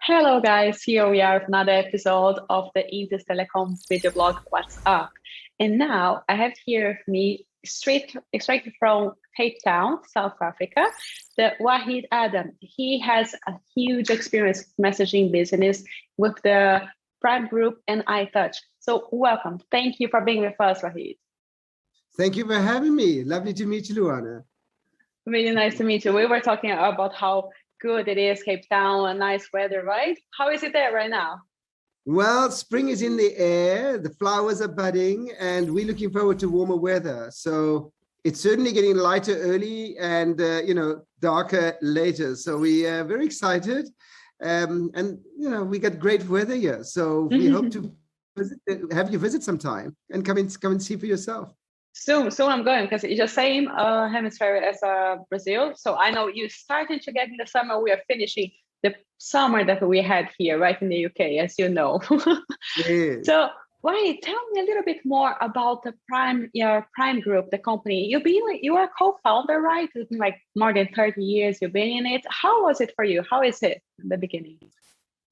Hello guys, here we are with another episode of the Intis Telecom video blog What's Up. And now I have here with me straight from Cape Town, South Africa, the Waheed Adam. He has a huge experience messaging business with the Prime Group and iTouch. So welcome. Thank you for being with us, Waheed. Thank you for having me. Lovely to meet you, Luana. Really nice to meet you. We were talking about how good it is, Cape Town, and nice weather, right? How is it there right now? Well, spring is in the air, the flowers are budding, and we're looking forward to warmer weather. So it's certainly getting lighter early and, darker later. So we are very excited. We got great weather here. So we hope to have you visit sometime and come and see for yourself. Soon I'm going because it's the same hemisphere as Brazil. So I know you started to get in the summer. We are finishing the summer that we had here, right in the UK, as you know. Yes. So why tell me a little bit more about the your Prime Group, the company. You are a co-founder, right? It's been like more than 30 years you've been in it. How was it for you? How is it in the beginning?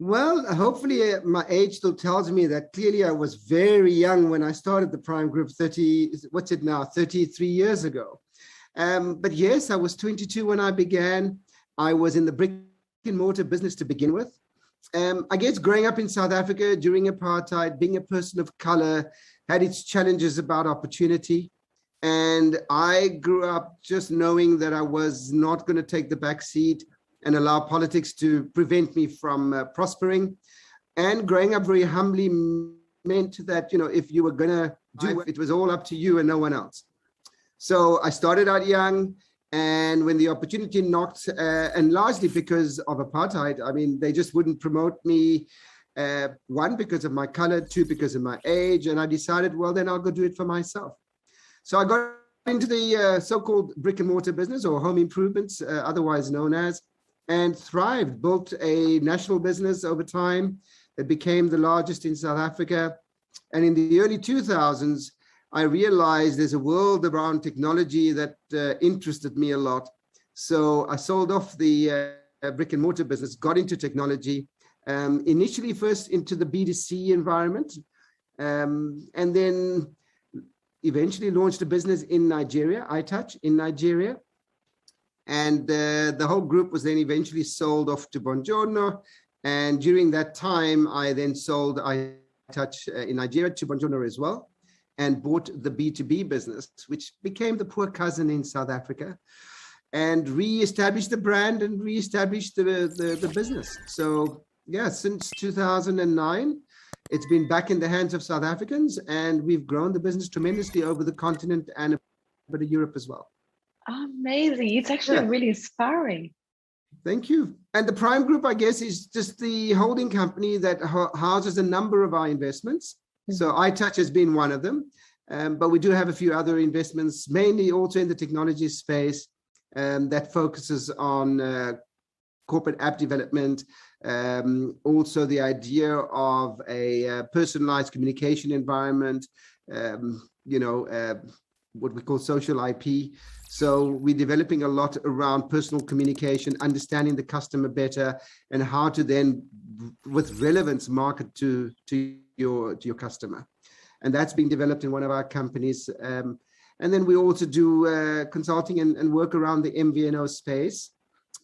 Well, hopefully my age still tells me that clearly I was very young when I started the Prime Group 33 years ago. But yes, I was 22 when I began. I was in the brick-and-mortar business to begin with. I guess growing up in South Africa during apartheid, being a person of color had its challenges about opportunity. And I grew up just knowing that I was not going to take the back seat and allow politics to prevent me from prospering. And growing up very humbly meant that, if you were going to do it, was all up to you and no one else. So I started out young, and when the opportunity knocked, and largely because of apartheid, they just wouldn't promote me, one, because of my color, two, because of my age. And I decided, well, then I'll go do it for myself. So I got into the so-called brick and mortar business, or home improvements, otherwise known as, and thrived, built a national business over time that became the largest in South Africa. And in the early 2000s, I realized there's a world around technology that interested me a lot. So I sold off the brick and mortar business, got into technology, initially first into the B2C environment, and then eventually launched a business in Nigeria, iTouch in Nigeria. And the whole group was then eventually sold off to Bonjourno. And during that time, I then sold iTouch in Nigeria to Bonjourno as well, and bought the B2B business, which became the poor cousin in South Africa, and re-established the brand and re-established the business. So yeah, since 2009, it's been back in the hands of South Africans, and we've grown the business tremendously over the continent and a bit of Europe as well. Amazing. It's actually really inspiring. Thank you. And the Prime Group, I guess, is just the holding company that houses a number of our investments. Mm-hmm. So iTouch has been one of them, but we do have a few other investments, mainly also in the technology space, that focuses on corporate app development, also the idea of a personalized communication environment, what we call social IP. So we're developing a lot around personal communication, understanding the customer better, and how to then, with relevance, market to your customer. And that's being developed in one of our companies. And then we also do consulting and work around the MVNO space,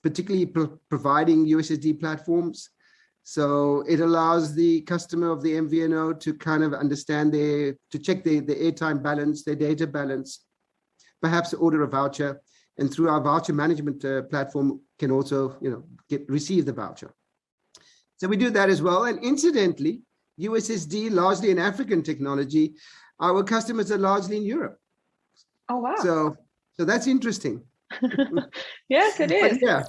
particularly providing USSD platforms. So it allows the customer of the MVNO to kind of understand to check the airtime balance, their data balance, perhaps order a voucher, and through our voucher management platform can also, receive the voucher. So we do that as well. And incidentally, USSD, largely an African technology, our customers are largely in Europe. Oh, wow. So that's interesting. Yes, it is. But yeah.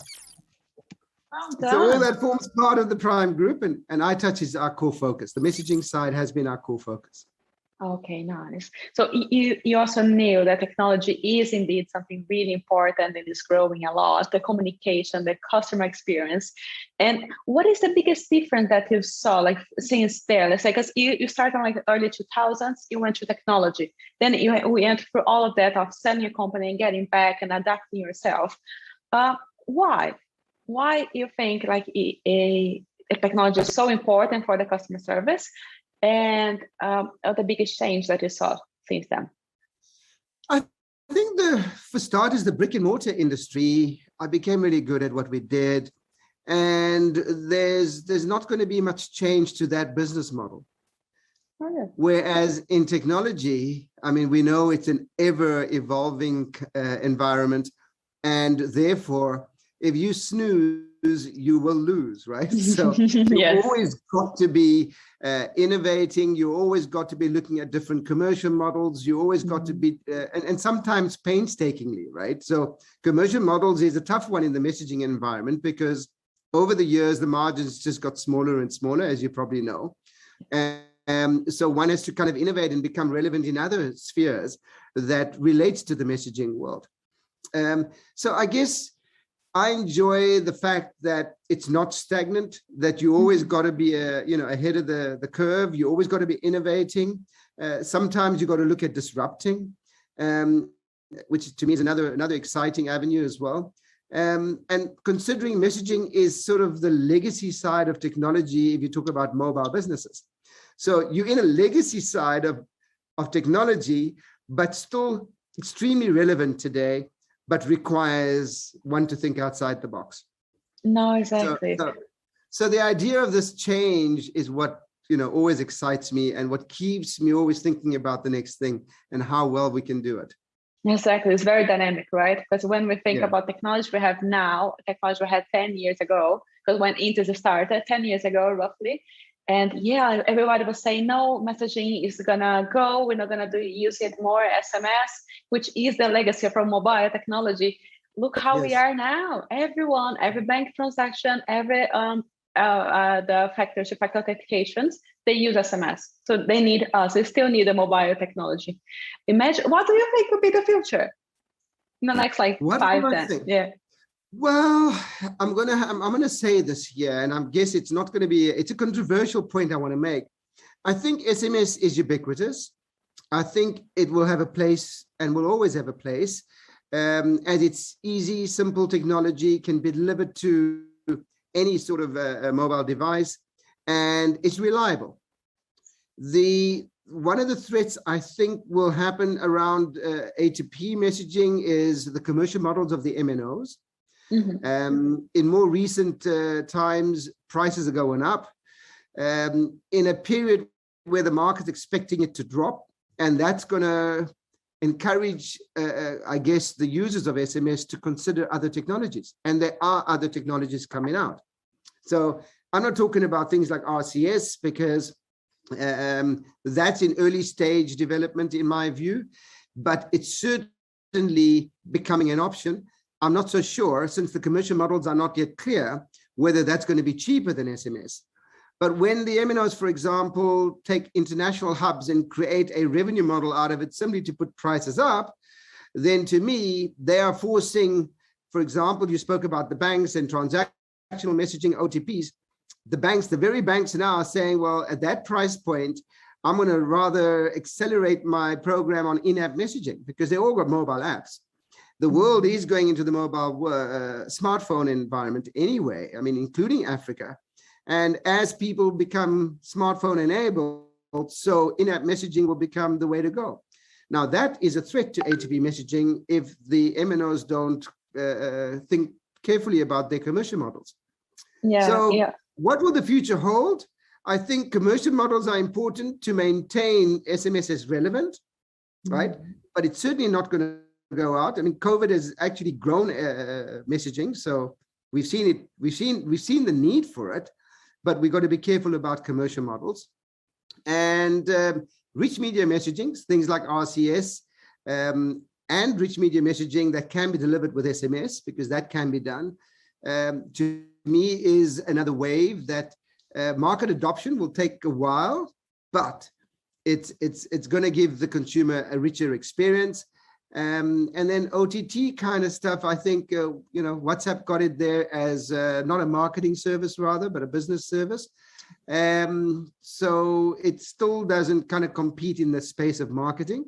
Well So all that forms part of the Prime Group, and iTouch is our core focus. The messaging side has been our core focus. Okay, nice. So you also knew that technology is indeed something really important and is growing a lot, the communication, the customer experience. And what is the biggest difference that you saw, like, since there? Let's say, because you started in like the early 2000s, you went to technology. Then we went through all of that of selling your company and getting back and adapting yourself. Why? Why you think like technology is so important for the customer service, and the biggest change that you saw since then? I think for starters, the brick and mortar industry, I became really good at what we did. And there's not going to be much change to that business model. Oh, yeah. Whereas in technology, I mean, we know it's an ever evolving environment. And therefore, if you snooze, you will lose, right? So you always got to be innovating. You always got to be looking at different commercial models. You always got to be, and sometimes painstakingly, right? So commercial models is a tough one in the messaging environment because over the years, the margins just got smaller and smaller, as you probably know. So one has to kind of innovate and become relevant in other spheres that relates to the messaging world. So I guess I enjoy the fact that it's not stagnant, that you always got to be ahead of the curve. You always got to be innovating. Sometimes you got to look at disrupting, which to me is another exciting avenue as well. And considering messaging is sort of the legacy side of technology if you talk about mobile businesses. So you're in a legacy side of technology, but still extremely relevant today, but requires one to think outside the box. No, exactly. So the idea of this change is what always excites me and what keeps me always thinking about the next thing and how well we can do it. Exactly. It's very dynamic, right? Because when we think about technology we have now, technology we had 10 years ago, because when Intis started 10 years ago, roughly, and everybody was saying, no, messaging is gonna go, we're not gonna use it more, SMS, which is the legacy from mobile technology. Look how we are now. Every bank transaction, every the factor-to-factor authentications, they use SMS. So they need us. They still need a mobile technology. Imagine, what do you think would be the future in the next 5, 10? Yeah. Well, I'm gonna say this here, and I guess it's not going to be. It's a controversial point I want to make. I think SMS is ubiquitous. I think it will have a place and will always have a place, as it's easy, simple technology, can be delivered to any sort of a mobile device, and it's reliable. One of the threats I think will happen around A2P messaging is the commercial models of the MNOs. In more recent times, prices are going up. In a period where the market's expecting it to drop, and that's going to encourage, I guess, the users of SMS to consider other technologies. And there are other technologies coming out. So I'm not talking about things like RCS because that's in early stage development, in my view, but it's certainly becoming an option. I'm not so sure, since the commercial models are not yet clear, whether that's going to be cheaper than SMS. But when the MNOs, for example, take international hubs and create a revenue model out of it simply to put prices up, then to me, they are forcing, for example, you spoke about the banks and transactional messaging, OTPs. The very banks now are saying, well, at that price point, I'm going to rather accelerate my program on in-app messaging because they all got mobile apps. The world is going into the mobile smartphone environment anyway, I mean, including Africa. And as people become smartphone enabled, so in-app messaging will become the way to go. Now, that is a threat to A2P messaging if the MNOs don't think carefully about their commercial models. What will the future hold? I think commercial models are important to maintain SMS as relevant, right? But it's certainly not going to go out. I mean, COVID has actually grown messaging, so we've seen it. We've seen the need for it, but we've got to be careful about commercial models and rich media messaging, things like RCS and rich media messaging that can be delivered with SMS because that can be done. To me, is another wave that market adoption will take a while, but it's going to give the consumer a richer experience. And then OTT kind of stuff, I think, WhatsApp got it there as not a marketing service rather, but a business service. So it still doesn't kind of compete in the space of marketing,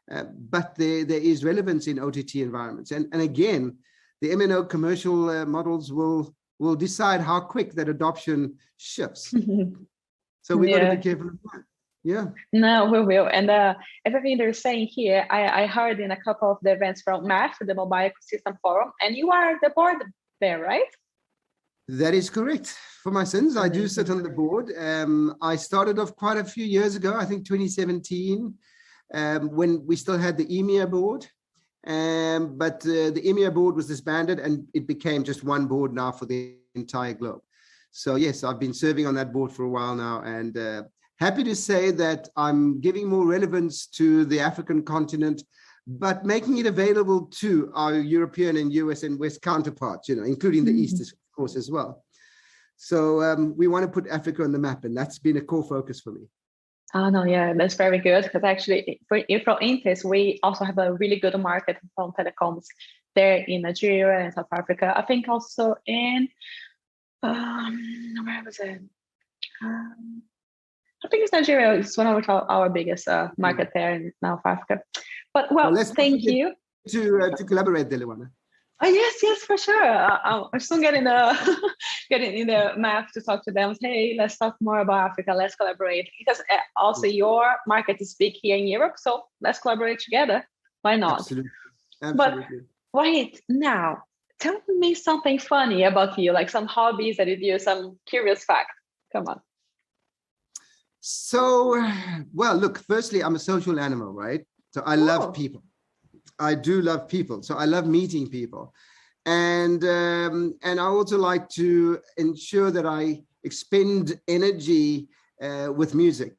but there is relevance in OTT environments. And again, the MNO commercial models will will decide how quick that adoption shifts. So we got to be careful of that. Yeah. No, we will. And everything they're saying here, I heard in a couple of the events from MAF, the Mobile Ecosystem Forum, and you are the board there, right? That is correct. For my sins, I do sit on the board. I started off quite a few years ago, I think 2017, when we still had the EMEA board. But the EMEA board was disbanded and it became just one board now for the entire globe. So yes, I've been serving on that board for a while now, and happy to say that I'm giving more relevance to the African continent, but making it available to our European and US and West counterparts, including the East, of course, as well. So we want to put Africa on the map, and that's been a core focus for me. Oh, no, yeah, that's very good. Because actually, from Intis, we also have a really good market from telecoms there in Nigeria and South Africa. I think also in, where was it? I think it's Nigeria. It's one of our biggest market there in South Africa. But well, thank you. To collaborate, Deliwana. Oh, yes, for sure. I'm soon getting in the map to talk to them. Hey, let's talk more about Africa. Let's collaborate, because also your market is big here in Europe. So let's collaborate together. Why not? Absolutely. But Waheed, now tell me something funny about you, like some hobbies that you do, some curious fact. Come on. So, well, look, firstly, I'm a social animal, right? So I love people. I do love people. So I love meeting people. And I also like to ensure that I expend energy with music.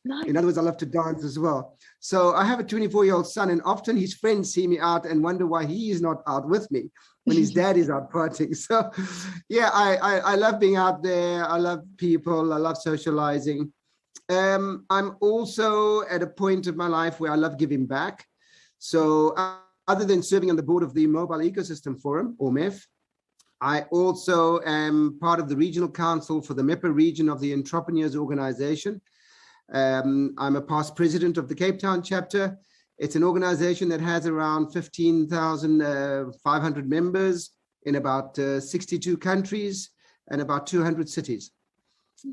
Nice. In other words, I love to dance as well. So I have a 24-year-old son, and often his friends see me out and wonder why he is not out with me when his dad is out partying. So yeah, I love being out there. I love people. I love socializing. I'm also at a point of my life where I love giving back. So other than serving on the board of the Mobile Ecosystem Forum, or MEF, I also am part of the regional council for the MEPA region of the Entrepreneurs Organization. I'm a past president of the Cape Town chapter. It's an organization that has around 15,500 members in about 62 countries and about 200 cities.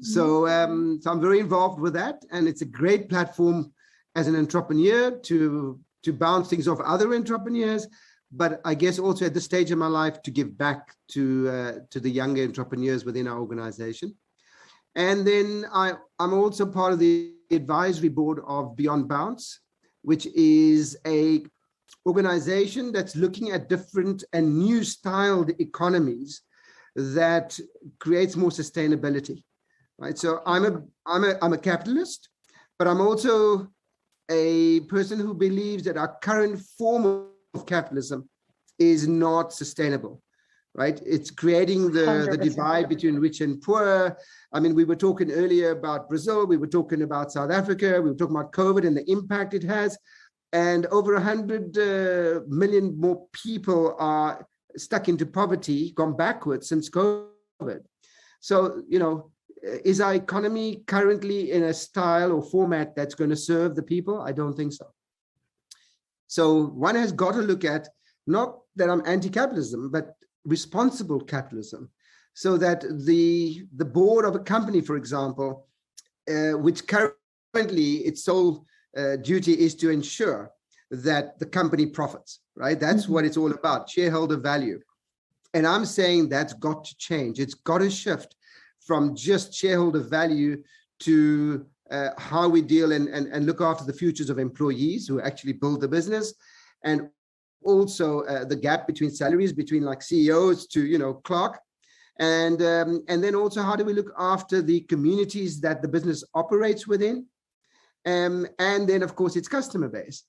So I'm very involved with that, and it's a great platform as an entrepreneur to bounce things off other entrepreneurs, but I guess also at this stage of my life to give back to the younger entrepreneurs within our organization. And then I'm also part of the advisory board of Beyond Bounce, which is a organization that's looking at different and new styled economies that creates more sustainability. Right. So I'm a capitalist, but I'm also a person who believes that our current form of capitalism is not sustainable. Right. It's creating the divide between rich and poor. I mean, we were talking earlier about Brazil. We were talking about South Africa. We were talking about COVID and the impact it has. And over 100 million more people are stuck into poverty, gone backwards since COVID. So, is our economy currently in a style or format that's going to serve the people? I don't think so. So one has got to look at, not that I'm anti-capitalism, but responsible capitalism, so that the board of a company, for example, which currently its sole duty is to ensure that the company profits, right? That's what it's all about, shareholder value. And I'm saying that's got to change. It's got to shift from just shareholder value to how we deal and look after the futures of employees who actually build the business, and also the gap between salaries between like CEOs to clerk, and then also how do we look after the communities that the business operates within, and then of course its customer base.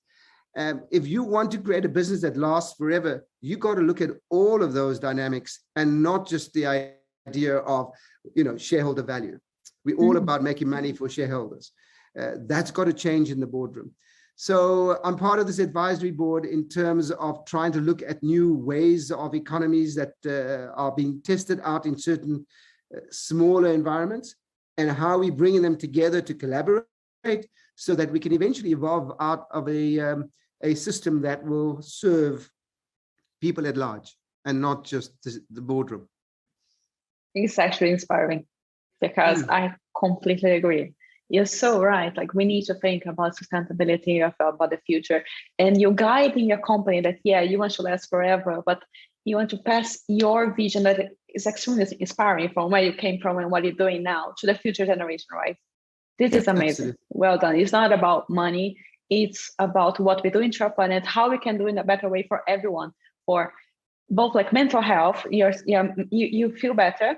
If you want to create a business that lasts forever, you got to look at all of those dynamics and not just the idea of shareholder value. We're all about making money for shareholders. That's got to change in the boardroom. So I'm part of this advisory board in terms of trying to look at new ways of economies that are being tested out in certain smaller environments, and how we bringing them together to collaborate so that we can eventually evolve out of a system that will serve people at large and not just the boardroom. It's actually inspiring because I completely agree. You're so right. Like we need to think about sustainability, about the future, and you're guiding your company that you want to last forever, but you want to pass your vision that is extremely inspiring from where you came from and what you're doing now to the future generation, right? This is amazing. Absolutely. Well done. It's not about money. It's about what we do in our planet, how we can do it in a better way for everyone, for both like mental health, you feel better,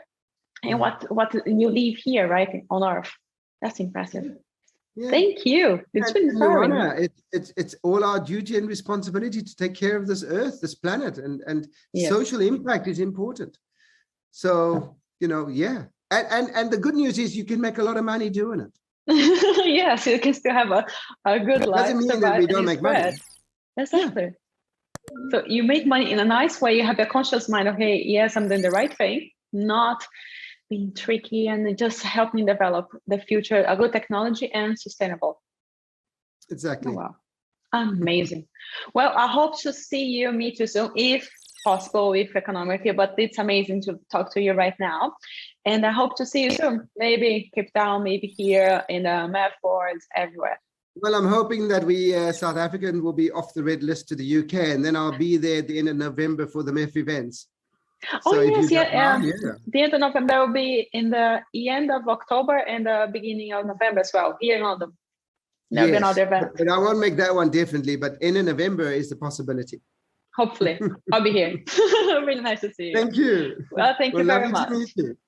and what you live here, right, on Earth. That's impressive. Yeah. Thank you. It's been inspiring. Luana, it's all our duty and responsibility to take care of this earth, this planet, and social impact is important. So, and the good news is you can make a lot of money doing it. Yes, you can still have a good life. Doesn't mean that we don't make money. Exactly. Yeah. So you make money in a nice way. You have a conscious mind. Okay, yes, I'm doing the right thing, not being tricky, and just helping develop the future, a good technology and sustainable. Exactly. Oh, wow. Amazing. Well, I hope to meet you soon, if possible, if economically, but it's amazing to talk to you right now. And I hope to see you soon, maybe Cape Town, maybe here in the MEF boards, everywhere. Well, I'm hoping that we South African will be off the red list to the UK, and then I'll be there at the end of November for the MEF events. So yes, the end of November will be in the end of October and the beginning of November as well, here in London. There'll be another event. But I won't make that one definitely, but end of November is the possibility. Hopefully. I'll be here. Really nice to see you. Thank you. Well, thank you very much. Lovely to meet you.